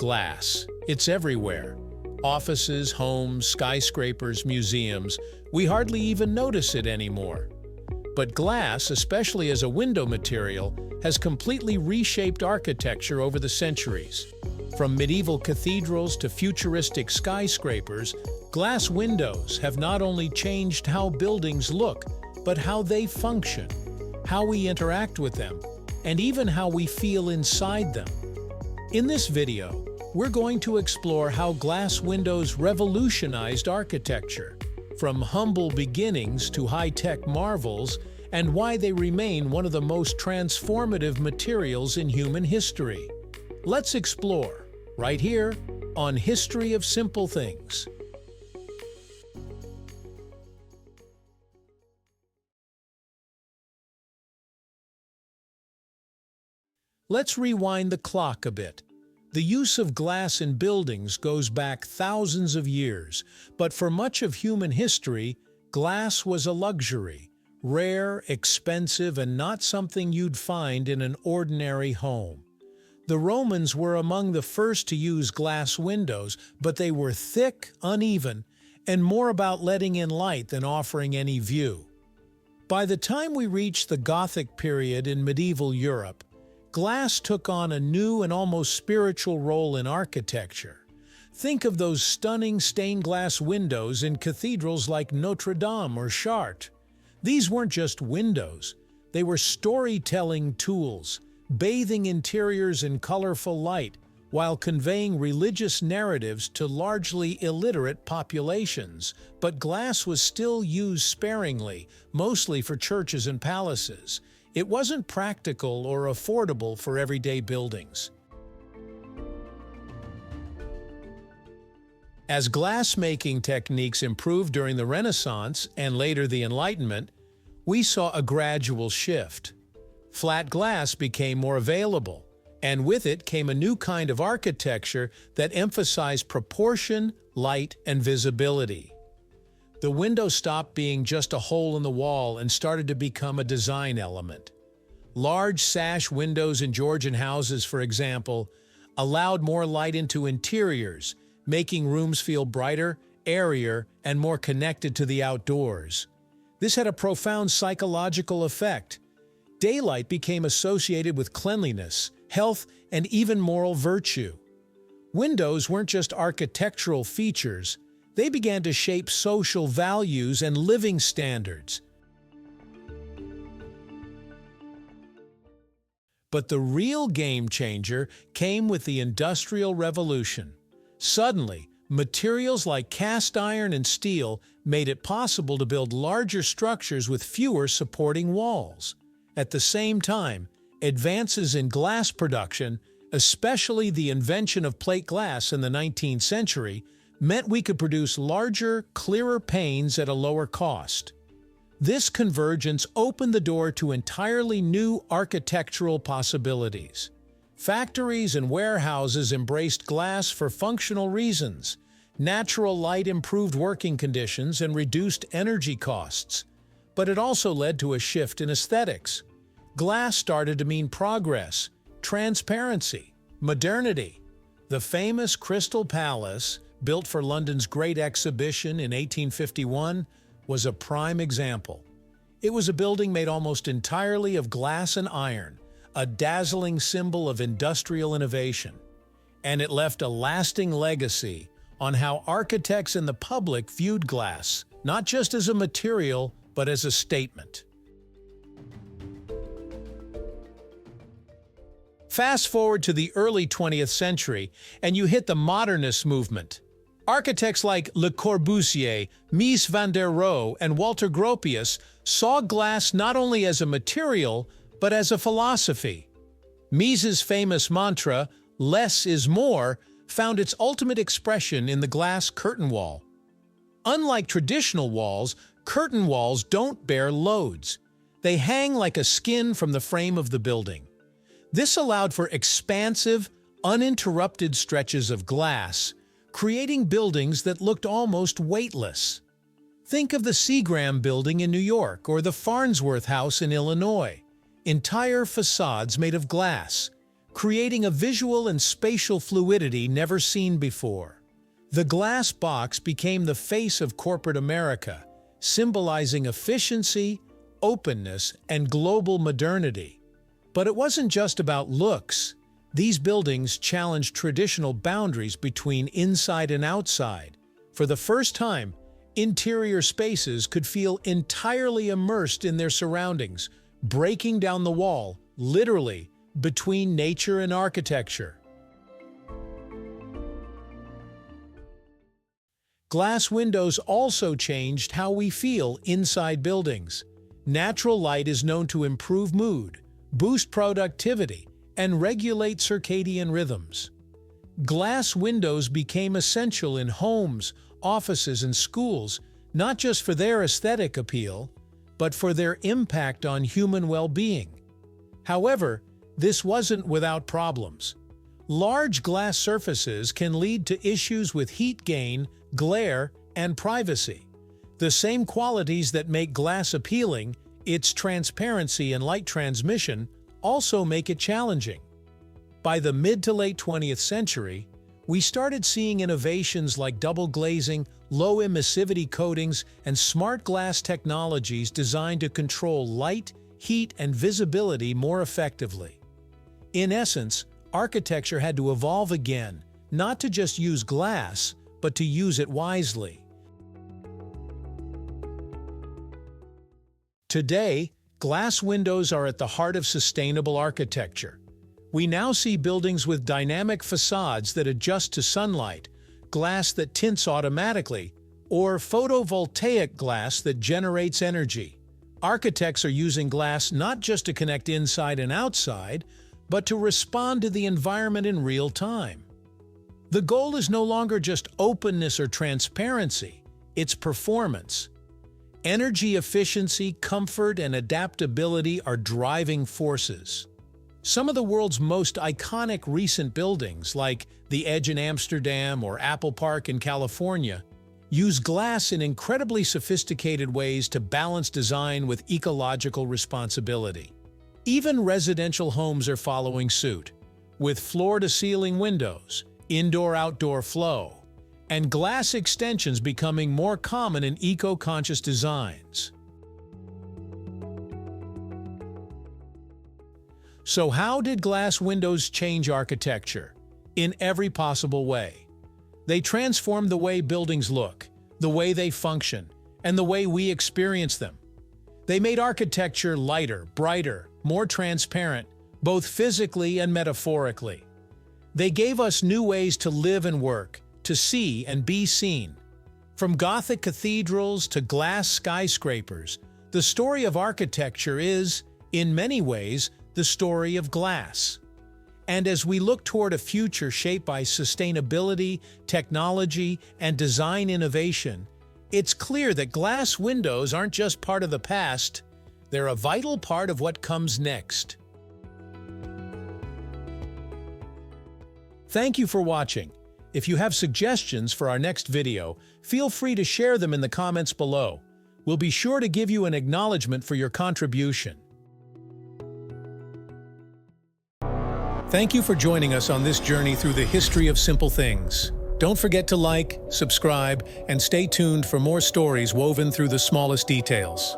Glass. It's everywhere. Offices, homes, skyscrapers, museums. We hardly even notice it anymore. But glass, especially as a window material, has completely reshaped architecture over the centuries. From medieval cathedrals to futuristic skyscrapers, glass windows have not only changed how buildings look, but how they function, how we interact with them, and even how we feel inside them. In this video, we're going to explore how glass windows revolutionized architecture, from humble beginnings to high-tech marvels, and why they remain one of the most transformative materials in human history. Let's explore, right here, on History of Simple Things. Let's rewind the clock a bit. The use of glass in buildings goes back thousands of years, but for much of human history, glass was a luxury, rare, expensive, and not something you'd find in an ordinary home. The Romans were among the first to use glass windows, but they were thick, uneven, and more about letting in light than offering any view. By the time we reach the Gothic period in medieval Europe, glass took on a new and almost spiritual role in architecture. Think of those stunning stained glass windows in cathedrals like Notre Dame or Chartres. These weren't just windows, they were storytelling tools, bathing interiors in colorful light while conveying religious narratives to largely illiterate populations. But glass was still used sparingly, mostly for churches and palaces. It wasn't practical or affordable for everyday buildings. As glass-making techniques improved during the Renaissance and later the Enlightenment, we saw a gradual shift. Flat glass became more available, and with it came a new kind of architecture that emphasized proportion, light, and visibility. The window stopped being just a hole in the wall and started to become a design element. Large sash windows in Georgian houses, for example, allowed more light into interiors, making rooms feel brighter, airier, and more connected to the outdoors. This had a profound psychological effect. Daylight became associated with cleanliness, health, and even moral virtue. Windows weren't just architectural features, they began to shape social values and living standards. But the real game changer came with the Industrial Revolution. Suddenly, materials like cast iron and steel made it possible to build larger structures with fewer supporting walls. At the same time, advances in glass production, especially the invention of plate glass in the 19th century, meant we could produce larger, clearer panes at a lower cost. This convergence opened the door to entirely new architectural possibilities. Factories and warehouses embraced glass for functional reasons. Natural light improved working conditions and reduced energy costs. But it also led to a shift in aesthetics. Glass started to mean progress, transparency, modernity. The famous Crystal Palace, built for London's Great Exhibition in 1851, was a prime example. It was a building made almost entirely of glass and iron, a dazzling symbol of industrial innovation. And it left a lasting legacy on how architects and the public viewed glass, not just as a material, but as a statement. Fast forward to the early 20th century, and you hit the Modernist movement. Architects like Le Corbusier, Mies van der Rohe, and Walter Gropius saw glass not only as a material, but as a philosophy. Mies's famous mantra, "Less is more," found its ultimate expression in the glass curtain wall. Unlike traditional walls, curtain walls don't bear loads. They hang like a skin from the frame of the building. This allowed for expansive, uninterrupted stretches of glass, creating buildings that looked almost weightless. Think of the Seagram Building in New York or the Farnsworth House in Illinois. Entire facades made of glass, creating a visual and spatial fluidity never seen before. The glass box became the face of corporate America, symbolizing efficiency, openness, and global modernity. But it wasn't just about looks. These buildings challenged traditional boundaries between inside and outside. For the first time, interior spaces could feel entirely immersed in their surroundings, breaking down the wall, literally, between nature and architecture. Glass windows also changed how we feel inside buildings. Natural light is known to improve mood, boost productivity, and regulate circadian rhythms. Glass windows became essential in homes, offices, and schools, not just for their aesthetic appeal, but for their impact on human well-being. However, this wasn't without problems. Large glass surfaces can lead to issues with heat gain, glare, and privacy. The same qualities that make glass appealing, its transparency and light transmission, also make it challenging. By the mid to late 20th century, we started seeing innovations like double glazing, low emissivity coatings, and smart glass technologies designed to control light, heat, and visibility more effectively. In essence, architecture had to evolve again, not to just use glass, but to use it wisely. Today, glass windows are at the heart of sustainable architecture. We now see buildings with dynamic facades that adjust to sunlight, glass that tints automatically, or photovoltaic glass that generates energy. Architects are using glass not just to connect inside and outside, but to respond to the environment in real time. The goal is no longer just openness or transparency, it's performance. Energy efficiency, comfort, and adaptability are driving forces. Some of the world's most iconic recent buildings, like the Edge in Amsterdam or Apple Park in California, use glass in incredibly sophisticated ways to balance design with ecological responsibility. Even residential homes are following suit, with floor-to-ceiling windows, indoor-outdoor flow, and glass extensions becoming more common in eco-conscious designs. So how did glass windows change architecture? In every possible way. They transformed the way buildings look, the way they function, and the way we experience them. They made architecture lighter, brighter, more transparent, both physically and metaphorically. They gave us new ways to live and work, to see and be seen. From Gothic cathedrals to glass skyscrapers, the story of architecture is, in many ways, the story of glass. And as we look toward a future shaped by sustainability, technology, and design innovation, it's clear that glass windows aren't just part of the past, they're a vital part of what comes next. Thank you for watching. If you have suggestions for our next video, feel free to share them in the comments below. We'll be sure to give you an acknowledgement for your contribution. Thank you for joining us on this journey through the history of simple things. Don't forget to like, subscribe, and stay tuned for more stories woven through the smallest details.